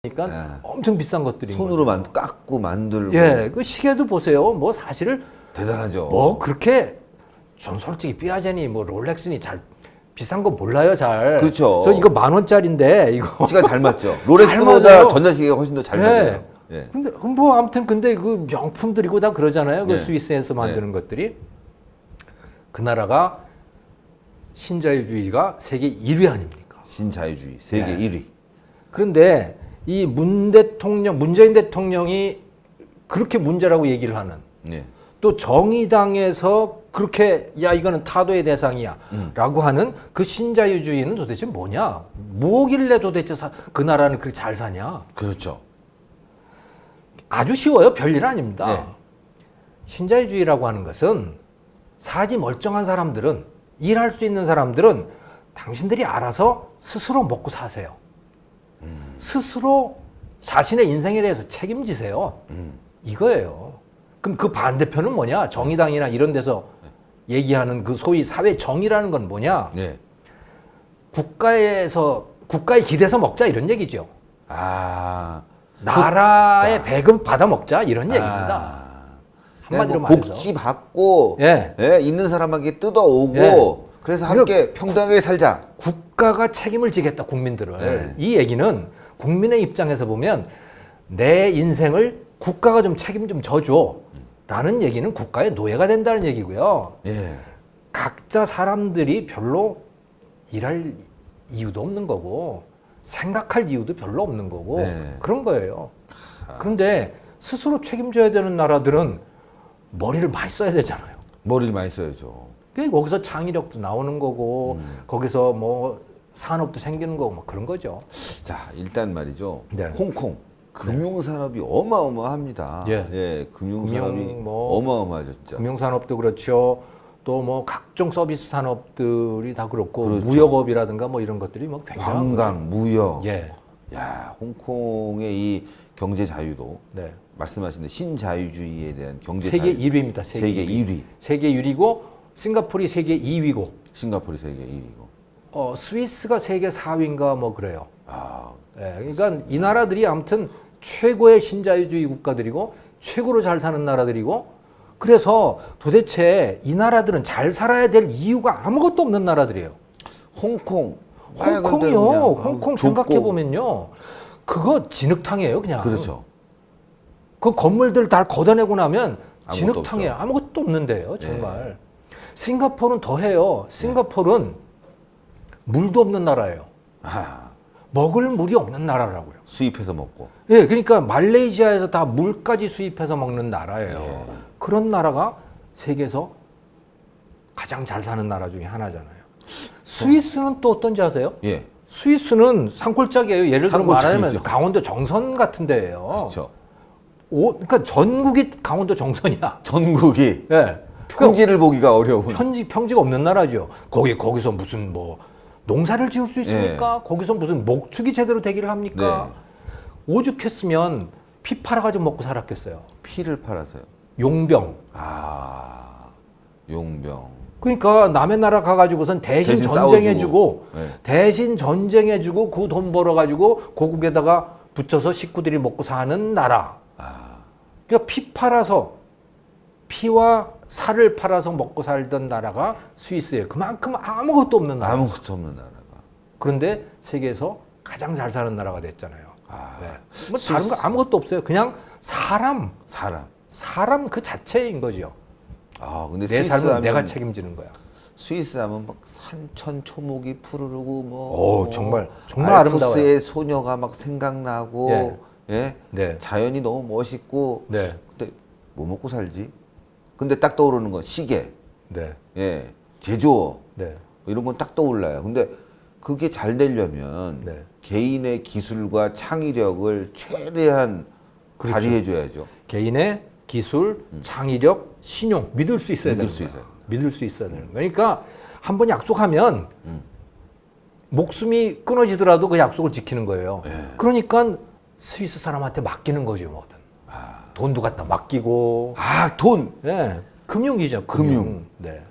그러니까 엄청 비싼 것들이 손으로 깎고 만들고. 예, 그 시계도 보세요. 뭐 사실 대단하죠. 뭐 그렇게 전 솔직히 삐아제니 뭐 롤렉스니 잘 비싼 거 몰라요, 잘. 그렇죠. 저 이거 10,000원짜리인데 이거 시간 잘 맞죠. 잘 롤렉스보다 맞아요. 전자시계가 훨씬 더 잘 예. 맞아요. 예. 근데 뭐 아무튼 근데 그 명품들이고 다 그러잖아요. 그 네. 스위스에서 만드는 것들이 그 나라가 신자유주의가 세계 1위 아닙니까? 신자유주의 세계 네. 1위. 그런데 이 문재인 대통령이 그렇게 문제라고 얘기를 하는 네. 또 정의당에서 그렇게 야 이거는 타도의 대상이야 라고 하는 그 신자유주의는 도대체 뭐냐? 뭐길래 도대체 그 나라는 그렇게 잘 사냐? 그렇죠. 아주 쉬워요. 별일 아닙니다. 네. 신자유주의라고 하는 것은 사지 멀쩡한 사람들은 일할 수 있는 사람들은 당신들이 알아서 스스로 먹고 사세요. 스스로 자신의 인생에 대해서 책임지세요. 이거예요. 그럼 그 반대편은 뭐냐? 정의당이나 이런 데서 얘기하는 그 소위 사회 정의라는 건 뭐냐? 네. 국가에 기대서 먹자 이런 얘기죠. 아. 나라의 배급 받아 먹자 이런 얘기입니다. 한마디로 뭐 말해서. 복지 받고 예. 예, 있는 사람에게 뜯어오고 예. 그래서 함께 평등하게 살자. 국가가 책임을 지겠다 국민들을. 네. 이 얘기는 국민의 입장에서 보면 내 인생을 국가가 좀 책임 좀 져줘 라는 얘기는 국가의 노예가 된다는 얘기고요. 예. 각자 사람들이 별로 일할 이유도 없는 거고 생각할 이유도 별로 없는 거고 네. 그런 거예요. 그런데 스스로 책임져야 되는 나라들은 머리를 많이 써야 되잖아요. 머리를 많이 써야죠. 거기서 창의력도 나오는 거고 거기서 뭐 산업도 생기는 거고 뭐 그런 거죠. 자, 일단 말이죠. 네. 홍콩 금융산업이 어마어마합니다. 예. 금융산업이 금융 뭐 어마어마하죠, 진짜. 금융산업도 그렇죠. 또 뭐 각종 서비스 산업들이 다 그렇고 그렇죠. 무역업이라든가 뭐 이런 것들이 뭐 굉장히 관광, 무역. 예. 야, 홍콩의 이 경제 자유도 네. 말씀하신 신자유주의에 대한 경제 세계 자유. 1위입니다. 세계 1위. 세계 1위고 싱가포르이 세계 2위고 싱가포르 세계 1위고. 스위스가 세계 4위인가 뭐 그래요. 아, 예. 그러니까 이 나라들이 아무튼 최고의 신자유주의 국가들이고 최고로 잘 사는 나라들이고 그래서 도대체 이 나라들은 잘 살아야 될 이유가 아무것도 없는 나라들이에요. 홍콩. 홍콩이요. 홍콩 좁고. 생각해 보면요. 그거 진흙탕이에요, 그냥. 그렇죠. 그 건물들 다 걷어내고 나면 아무것도 진흙탕이에요. 없죠. 아무것도 없는데요, 정말. 싱가포르는 더해요. 싱가포르는 물도 없는 나라예요. 아, 먹을 물이 없는 나라라고요. 수입해서 먹고. 예, 그러니까 말레이시아에서 다 물까지 수입해서 먹는 나라예요. 그런 나라가 세계에서 가장 잘 사는 나라 중에 하나잖아요. 스위스는 또 어떤지 아세요? 예. 스위스는 산골짜기예요. 예를 들어 말하자면 산골짜기죠. 강원도 정선 같은 데예요. 그렇죠. 그러니까 전국이 강원도 정선이야. 전국이 예. 평지를 보기가 어려운. 평지가 없는 나라죠. 거기서 무슨 뭐 농사를 지을 수 있습니까? 거기서 무슨 목축이 제대로 되기를 합니까? 오죽했으면 피 팔아가지고 먹고 살았겠어요. 피를 팔아서요. 용병. 아, 용병. 그러니까 남의 나라 가가지고선 대신 전쟁해주고 싸워주고. 네. 대신 전쟁해주고 그 돈 벌어가지고 고국에다가 붙여서 식구들이 먹고 사는 나라. 그러니까 피 팔아서 피와 살을 팔아서 먹고 살던 나라가 스위스예요. 그만큼 아무것도 없는 나라. 아무것도 없는 나라가. 그런데 세계에서 가장 잘 사는 나라가 됐잖아요. 네. 뭐 다른 거 아무것도 없어요. 그냥 사람 그 자체인 거죠. 아, 근데 내 스위스 삶은 하면 내가 책임지는 거야. 스위스 하면 막 산천 초목이 푸르르고 뭐. 정말 아름다워요. 알프스의 소녀가 막 생각나고. 예. 네. 자연이 너무 멋있고. 네. 근데 뭐 먹고 살지? 근데 딱 떠오르는 건 시계. 네. 예. 제조업. 네. 뭐 이런 건 딱 떠올라요. 근데 그게 잘 되려면 네. 개인의 기술과 창의력을 최대한 그렇죠. 발휘해줘야죠. 개인의 기술, 창의력, 신용 믿을 수 있어야 믿을 되는 수 거야. 있어요. 믿을 수 있어야 되는 거야. 그러니까 한 번 약속하면 목숨이 끊어지더라도 그 약속을 지키는 거예요. 그러니까 스위스 사람한테 맡기는 거죠, 뭐든. 돈도 갖다 맡기고. 아, 돈! 네. 금융이죠. 금융. 네.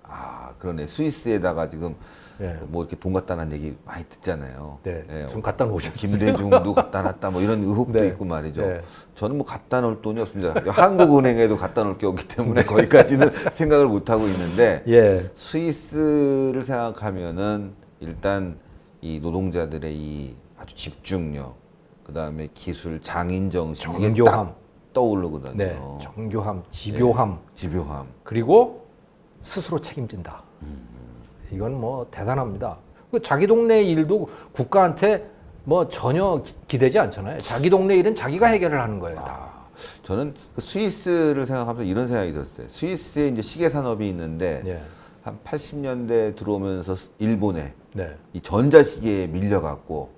아, 그러네. 스위스에다가 지금 예. 뭐 이렇게 돈 갖다 놨는 얘기 많이 듣잖아요. 네, 예. 좀 갖다 놓으셨어요. 김대중도 갖다 놨다 뭐 이런 의혹도 네. 있고 말이죠. 네. 저는 뭐 갖다 놓을 돈이 없습니다. 한국은행에도 갖다 놓을 게 없기 때문에 거기까지는 생각을 못 하고 있는데 예. 스위스를 생각하면은 일단 이 노동자들의 이 아주 집중력, 그 다음에 기술, 장인 정신 이게 정교함. 딱 떠오르거든요. 네, 정교함, 집요함, 네, 집요함. 그리고 스스로 책임진다. 이건 뭐 대단합니다. 그 자기 동네 일도 국가한테 뭐 전혀 기대지 않잖아요. 자기 동네 일은 자기가 해결을 하는 거예요. 다. 저는 그 스위스를 생각하면서 이런 생각이 들었어요. 스위스에 이제 시계 산업이 있는데 예. 한 80년대 들어오면서 일본에 네. 이 전자시계에 밀려갖고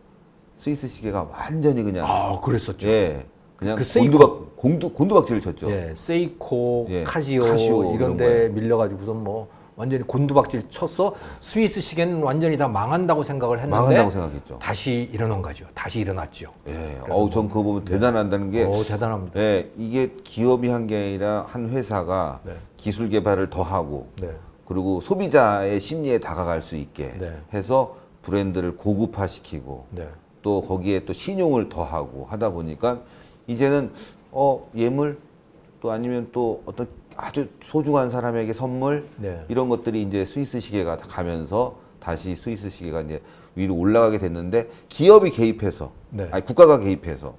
스위스 시계가 완전히 그냥 아, 그랬었죠. 예 그냥 그 세이코. 곤두박질을 쳤죠. 예, 세이코, 예, 카시오, 카시오 이런 이런 데 밀려가지고선 뭐 완전히 곤두박질 쳤어. 스위스 시계는 완전히 다 망한다고 생각을 했는데 망한다고 생각했죠. 다시 일어난 거죠. 다시 일어났죠. 예, 전 그거 보면 대단하다는 게 대단합니다. 예, 이게 기업이 한 게 아니라 한 회사가 네. 기술 개발을 더 하고 네. 그리고 소비자의 심리에 다가갈 수 있게 네. 해서 브랜드를 고급화시키고 네. 또 거기에 또 신용을 더하고 하다 보니까 이제는 예물 또 아니면 또 어떤 아주 소중한 사람에게 선물 네. 이런 것들이 이제 스위스 시계가 가면서 다시 스위스 시계가 이제 위로 올라가게 됐는데 기업이 개입해서 네. 아니 국가가 개입해서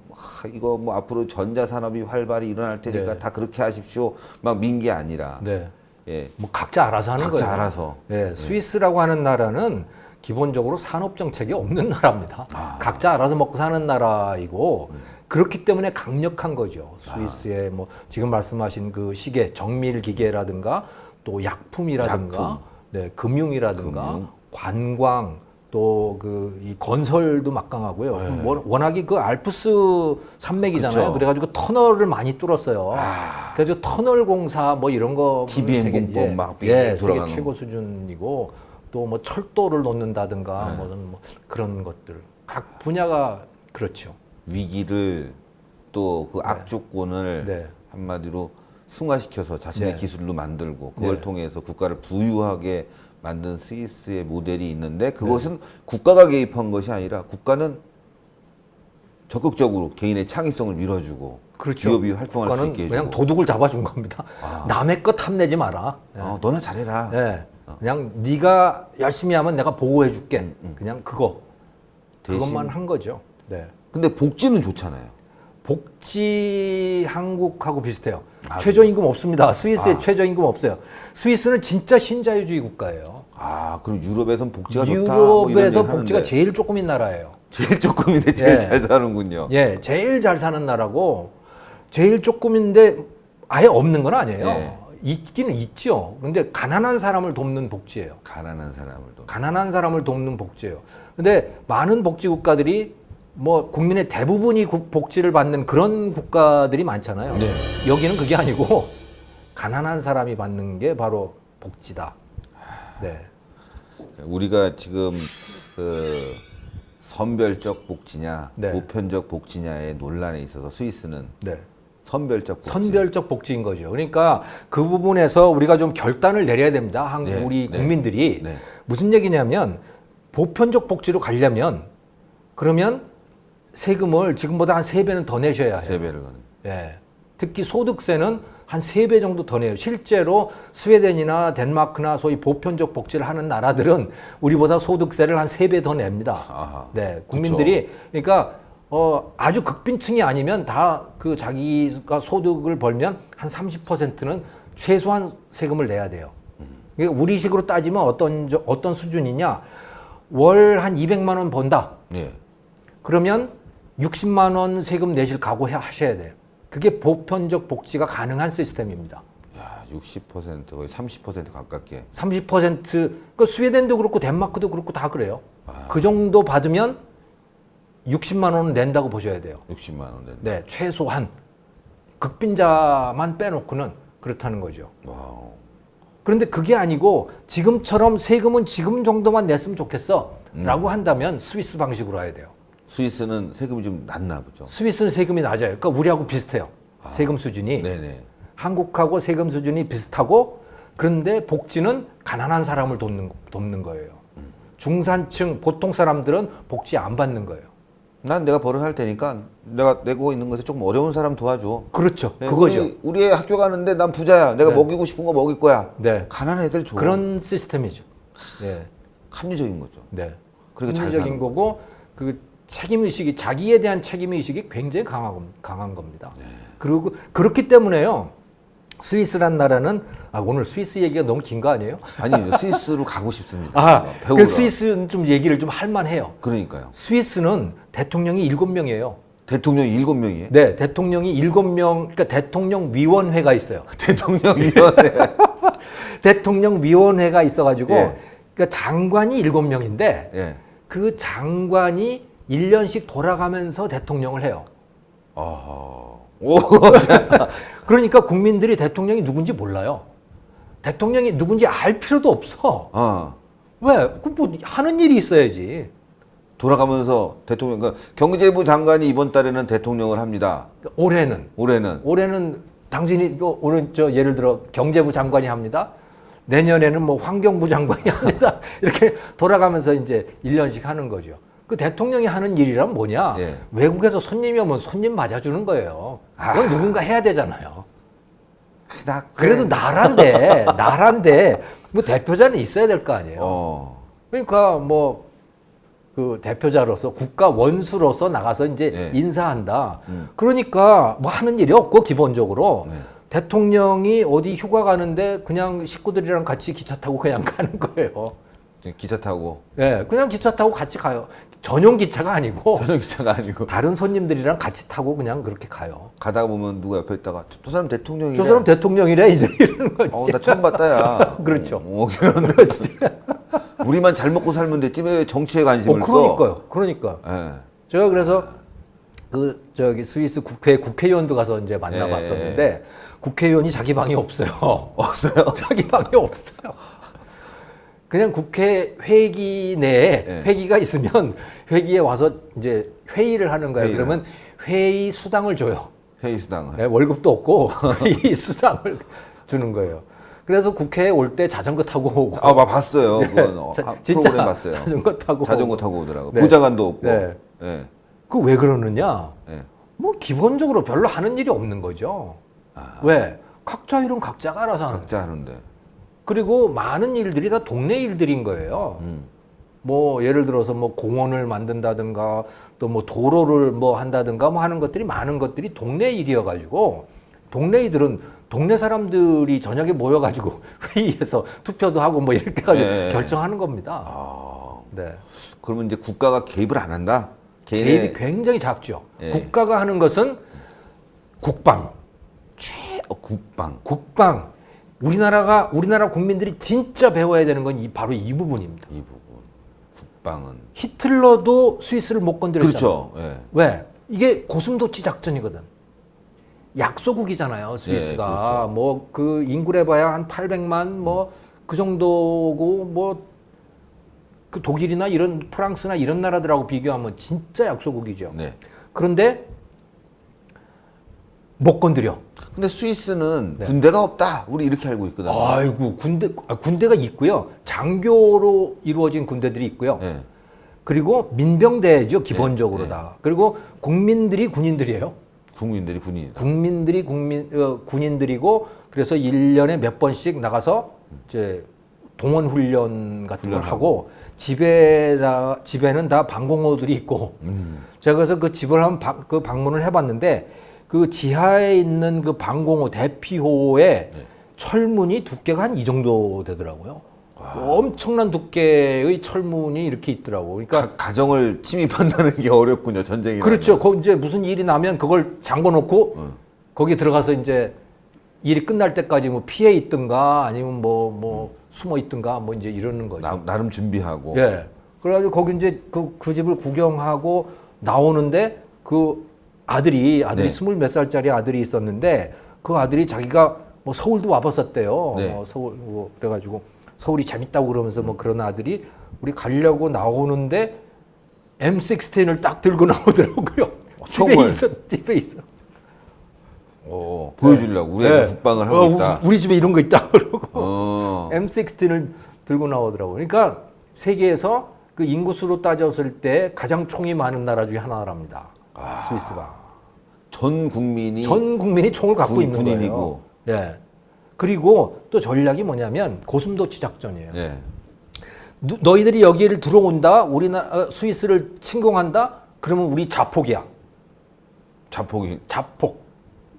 이거 뭐 앞으로 전자 산업이 활발히 일어날 테니까 네. 다 그렇게 하십시오 막 민 게 아니라 네. 예 뭐 각자 알아서 하는 각자 거예요. 알아서 예, 스위스라고 하는 나라는 기본적으로 산업 정책이 없는 나라입니다. 각자 알아서 먹고 사는 나라이고 그렇기 때문에 강력한 거죠. 스위스의 뭐 지금 말씀하신 그 시계, 정밀 기계라든가 또 약품이라든가 약품. 네, 금융이라든가 금융. 관광 또 그 이 건설도 막강하고요. 워낙에 그 알프스 산맥이잖아요. 그쵸. 그래가지고 터널을 많이 뚫었어요. 그래서 터널 공사 뭐 이런 거 TBM 세계- 공법 막 세계 돌아가는 최고 수준이고 또 뭐 철도를 놓는다든가 뭐 그런 것들 각 분야가 그렇죠. 위기를 또 그 악조건을 네. 한마디로 승화시켜서 자신의 네. 기술로 만들고 그걸 네. 통해서 국가를 부유하게 만든 스위스의 모델이 있는데 그것은 국가가 개입한 것이 아니라 국가는 적극적으로 개인의 창의성을 밀어주고 그렇죠. 기업이 활동할 수 국가는 있게 해주고 그냥 도둑을 잡아준 겁니다. 남의 것 탐내지 마라. 너나 잘해라. 네. 그냥 네가 열심히 하면 내가 보호해줄게. 그냥 그것만 한 거죠. 네. 근데 복지는 좋잖아요. 복지 한국하고 비슷해요. 최저임금 없습니다. 스위스에 최저임금 없어요. 스위스는 진짜 신자유주의 국가예요. 그럼 유럽에선 복지가 좋다. 뭐 이런 유럽에서 얘기 복지가 하는데 제일 조금인 나라예요. 제일 조금인데 제일 예. 잘 사는군요. 예, 제일 잘 사는 나라고 제일 조금인데 아예 없는 건 아니에요. 예. 있기는 있죠. 근데 가난한 사람을 돕는 복지예요. 가난한 사람을 도 가난한 사람을 돕는 복지예요. 근데 많은 복지 국가들이 뭐 국민의 대부분이 복지를 받는 그런 국가들이 많잖아요. 네. 여기는 그게 아니고 가난한 사람이 받는 게 바로 복지다. 네. 우리가 지금 그 선별적 복지냐 네. 보편적 복지냐의 논란에 있어서 스위스는 네. 선별적 복지. 선별적 복지인 거죠. 그러니까 그 부분에서 우리가 좀 결단을 내려야 됩니다. 네, 우리 네, 국민들이 네. 무슨 얘기냐면 보편적 복지로 가려면 그러면 세금을 지금보다 한 3배는 더 내셔야 해요. 3배를 가는. 예. 특히 소득세는 한 3배 정도 더 내요. 실제로 스웨덴이나 덴마크나 소위 보편적 복지를 하는 나라들은 우리보다 소득세를 한 3배 더 냅니다. 아하. 네. 국민들이 그러니까 아주 극빈층이 아니면 다 그 자기가 소득을 벌면 한 30%는 최소한 세금을 내야 돼요. 그러니까 우리식으로 따지면 어떤 수준이냐? 월 한 200만 원 번다. 예. 그러면 60만 원 세금 내실 각오하셔야 돼요. 그게 보편적 복지가 가능한 시스템입니다. 야, 60% 거의 30% 가깝게. 30% 그 스웨덴도 그렇고 덴마크도 그렇고 다 그래요. 그 정도 받으면 60만 원은 낸다고 보셔야 돼요. 60만 원 된다. 네, 최소한 극빈자만 빼놓고는 그렇다는 거죠. 와우. 그런데 그게 아니고 지금처럼 세금은 지금 정도만 냈으면 좋겠어라고 한다면 스위스 방식으로 해야 돼요. 스위스는 세금이 좀 낮나 보죠. 스위스는 세금이 낮아요. 그러니까 우리하고 비슷해요. 세금 수준이. 네네. 한국하고 세금 수준이 비슷하고 그런데 복지는 가난한 사람을 돕는 거예요. 중산층 보통 사람들은 복지 안 받는 거예요. 난 내가 벌어살 테니까 내가 내고 있는 것에 조금 어려운 사람 도와줘. 그렇죠. 네, 그거죠. 우리 애 학교 가는데 난 부자야. 내가 네. 먹이고 싶은 거 먹일 거야. 네. 가난한 애들 줘. 그런 시스템이죠. 네. 합리적인 거죠. 네. 그리고 잘 합리적인 사는 거고 그 책임 의식이 자기에 대한 책임 의식이 굉장히 강한 겁니다. 네. 그리고 그렇기 때문에요. 스위스란 나라는 오늘 스위스 얘기가 너무 긴 거 아니에요? 아니 스위스로 가고 싶습니다. 배우러. 그 스위스는 좀 얘기를 좀 할 만해요. 그러니까요. 스위스는 대통령이 7명이에요. 대통령이 7명이에요? 네, 대통령이 7명, 그러니까 대통령 위원회가 있어요. 대통령위원회. 대통령 위원회가 있어가지고, 예. 그러니까 장관이 7명인데, 예. 그 장관이 1년씩 돌아가면서 대통령을 해요. 오, 그러니까 국민들이 대통령이 누군지 몰라요. 대통령이 누군지 알 필요도 없어. 왜? 뭐 하는 일이 있어야지. 돌아가면서 대통령, 그러니까 경제부 장관이 이번 달에는 대통령을 합니다. 올해는 당신이 올해 예를 들어 경제부 장관이 합니다. 내년에는 뭐 환경부 장관이 합니다. 이렇게 돌아가면서 이제 1년씩 하는 거죠. 그 대통령이 하는 일이란 뭐냐? 예. 외국에서 손님이 오면 손님 맞아주는 거예요. 그건 누군가 해야 되잖아요. 그래도 나라인데 뭐 대표자는 있어야 될 거 아니에요. 그러니까 뭐 그 대표자로서 국가 원수로서 나가서 이제 네. 인사한다. 그러니까 뭐 하는 일이 없고 기본적으로 네. 대통령이 어디 휴가 가는데 그냥 식구들이랑 같이 기차 타고 그냥 가는 거예요. 기차 타고. 네, 그냥 기차 타고 같이 가요. 전용 기차가 아니고 전용 기차가 아니고. 다른 손님들이랑 같이 타고 그냥 그렇게 가요. 가다가 보면 누가 옆에 있다가 저 사람 대통령이래. 저 사람 대통령이래 이제 이러는 거지. 나 처음 봤다 야. 그렇죠. 그런데 우리만 잘 먹고 살면 됐지 왜 정치에 관심을 써? 그러니까. 예. 제가 그래서 그 스위스 국회의원도 가서 이제 만나봤었는데 국회의원이 자기 방이 없어요. 없어요? 자기 방이 없어요. 그냥 국회 회기 내에 회기가 있으면 회기에 와서 이제 회의를 하는 거예요. 그러면 회의 수당을 줘요. 회의 수당을. 네, 월급도 없고 회의 수당을 주는 거예요. 그래서 국회에 올 때 자전거 타고 오고. 봤어요. 그건 진짜 프로그램 봤어요. 자전거 타고 오더라고. 네. 보좌관도 없고. 네. 예. 그 왜 그러느냐? 예. 뭐 기본적으로 별로 하는 일이 없는 거죠. 왜? 각자 일은 각자가 알아서 하는. 각자 하는데. 그리고 많은 일들이 다 동네 일들인 거예요. 뭐 예를 들어서 뭐 공원을 만든다든가 또 뭐 도로를 뭐 한다든가 뭐 하는 것들이 많은 것들이 동네 일이어가지고 동네 사람들이 저녁에 모여가지고 회의에서 투표도 하고 뭐 이렇게 해가지고 결정하는 겁니다. 네. 그러면 이제 국가가 개입을 안 한다? 개입이 굉장히 작죠. 국가가 하는 것은 국방. 국방. 우리나라 국민들이 진짜 배워야 되는 건 바로 이 부분입니다. 이 부분. 국방은. 히틀러도 스위스를 못 건드렸잖아요. 그렇죠. 예. 왜? 이게 고슴도치 작전이거든. 약소국이잖아요, 스위스가. 그렇죠. 뭐 그 인구를 해봐야 한 800만 뭐 그 정도고 뭐 그 독일이나 이런 프랑스나 이런 나라들하고 비교하면 진짜 약소국이죠. 네. 그런데 못 건드려. 근데 스위스는 군대가 없다. 우리 이렇게 알고 있거든. 아이고 군대가 있고요. 장교로 이루어진 군대들이 있고요. 네. 그리고 민병대죠, 기본적으로 다. 그리고 국민들이 군인들이에요. 국민들이 군인이다. 국민들이 군인들이고 그래서 1년에 몇 번씩 나가서 이제 동원 훈련 같은 걸 하고 집에는 다 방공호들이 있고 제가 그래서 그 집을 그 방문을 해봤는데 그 지하에 있는 그 방공호 대피호의 철문이 두께가 한 이 정도 되더라고요. 엄청난 두께의 철문이 이렇게 있더라고. 그러니까 가정을 침입한다는 게 어렵군요. 전쟁이. 그렇죠. 이제 무슨 일이 나면 그걸 잠궈놓고 거기 들어가서 이제 일이 끝날 때까지 뭐 피해 있든가 아니면 뭐 숨어 있든가 뭐 이제 이러는 거죠. 나름 준비하고. 예. 그래가지고 거기 이제 그 집을 구경하고 나오는데 그 아들이 20 몇 살짜리 아들이 있었는데 그 아들이 자기가 뭐 서울도 와봤었대요. 네. 서울 뭐 그래가지고 서울이 재밌다고 그러면서 뭐 그런 아들이 우리 가려고 나오는데 M16을 딱 들고 나오더라고요. 집에 있어. 보여주려고 우리 애가 국방을 하고 있다. 우리 집에 이런 거 있다 그러고 어. M16을 들고 나오더라고요. 그러니까 세계에서 그 인구수로 따졌을 때 가장 총이 많은 나라 중에 하나랍니다. 스위스가. 전 국민이 전 국민이 총을 갖고 있는 군인이고. 거예요. 예. 그리고 또 전략이 뭐냐면 고슴도치 작전이에요. 예. 너희들이 여기를 들어온다, 우리나라 스위스를 침공한다, 그러면 우리 자폭이야. 자폭이. 자폭.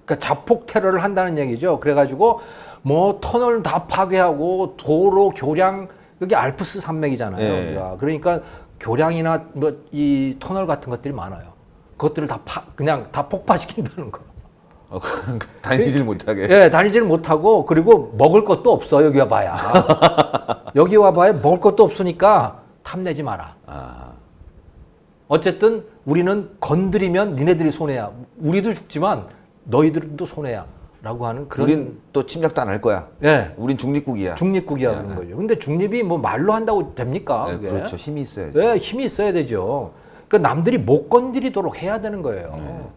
그러니까 자폭 테러를 한다는 얘기죠. 그래가지고 뭐 터널 다 파괴하고 도로, 교량, 여기 알프스 산맥이잖아요. 예. 여기가. 그러니까 교량이나 뭐 이 터널 같은 것들이 많아요. 그것들을 그냥 다 폭파시킨다는 거. 다니질 못하게. 예, 다니지를 못하고 그리고 먹을 것도 없어. 여기 와봐야. 여기 와봐야 먹을 것도 없으니까 탐내지 마라. 어쨌든 우리는 건드리면 니네들이 손해야. 우리도 죽지만 너희들도 손해야. 라고 하는 그런. 우린 또 침략도 안 할 거야. 예. 우린 중립국이야. 중립국이야. 예. 그런 거죠. 근데 중립이 뭐 말로 한다고 됩니까? 네, 그게? 그렇죠. 힘이 있어야죠. 예, 힘이 있어야 되죠. 그러니까 남들이 못 건드리도록 해야 되는 거예요.